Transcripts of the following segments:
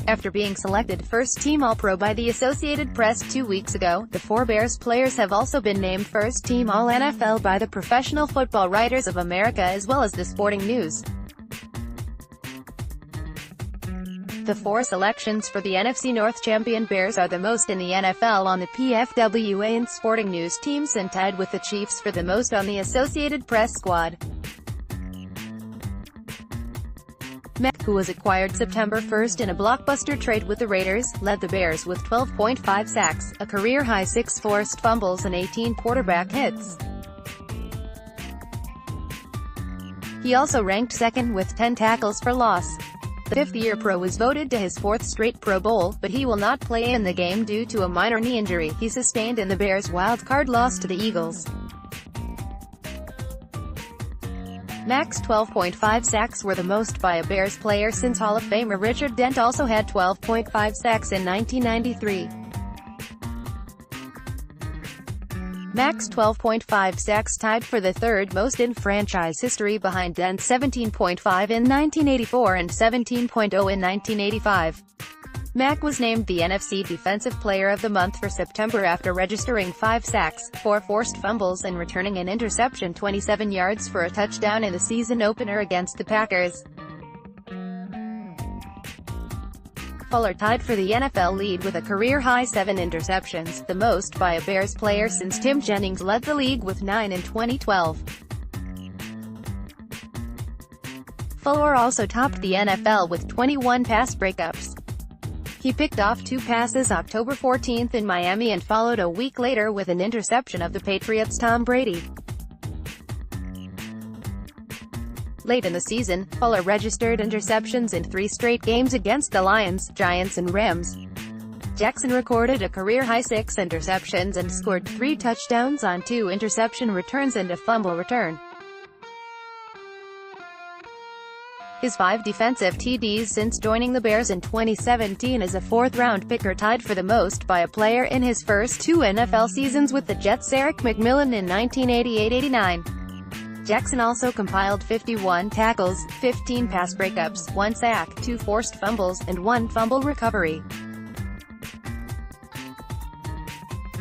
After being selected first-team All-Pro by the Associated Press 2 weeks ago, the four Bears players have also been named first-team All-NFL by the Professional Football Writers of America as well as the Sporting News. The four selections for the NFC North-champion Bears are the most in the NFL on the PFWA and Sporting News teams and tied with the Chiefs for the most on the Associated Press squad. Mack, who was acquired September 1 in a blockbuster trade with the Raiders, led the Bears with 12.5 sacks, a career-high 6 forced fumbles and 18 quarterback hits. He also ranked second with 10 tackles for loss. The fifth-year pro was voted to his fourth straight Pro Bowl, but he will not play in the game due to a minor knee injury he sustained in the Bears' wild-card loss to the Eagles. Mack's 12.5 sacks were the most by a Bears player since Hall of Famer Richard Dent also had 12.5 sacks in 1993. Mack's 12.5 sacks tied for the third most in franchise history behind Dent's 17.5 in 1984 and 17.0 in 1985. Mack was named the NFC Defensive Player of the Month for September after registering 5 sacks, 4 forced fumbles and returning an interception 27 yards for a touchdown in the season opener against the Packers. Fuller tied for the NFL lead with a career-high 7 interceptions, the most by a Bears player since Tim Jennings led the league with 9 in 2012. Fuller also topped the NFL with 21 pass breakups. He picked off 2 passes October 14 in Miami and followed a week later with an interception of the Patriots' Tom Brady. Late in the season, Fuller registered interceptions in 3 straight games against the Lions, Giants and Rams. Jackson recorded a career-high 6 interceptions and scored 3 touchdowns on 2 interception returns and a fumble return. His 5 defensive TDs since joining the Bears in 2017 as a fourth-round pick are tied for the most by a player in his first 2 NFL seasons with the Jets' Eric McMillan in 1988-89. Jackson also compiled 51 tackles, 15 pass breakups, 1 sack, 2 forced fumbles, and 1 fumble recovery.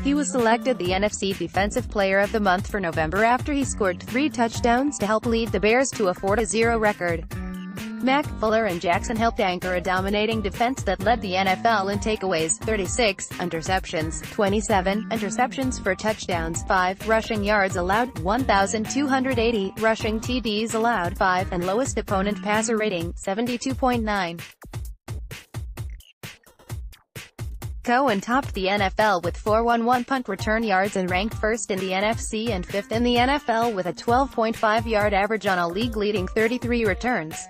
He was selected the NFC Defensive Player of the Month for November after he scored 3 touchdowns to help lead the Bears to a 4-0 record. Mack, Fuller and Jackson helped anchor a dominating defense that led the NFL in takeaways, 36, interceptions, 27, interceptions for touchdowns, 5, rushing yards allowed, 1,280, rushing TDs allowed, 5, and lowest opponent passer rating, 72.9. Cohen topped the NFL with 411 punt return yards and ranked first in the NFC and fifth in the NFL with a 12.5-yard average on a league-leading 33 returns.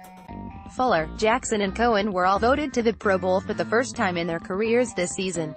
Fuller, Jackson and Cohen were all voted to the Pro Bowl for the first time in their careers this season.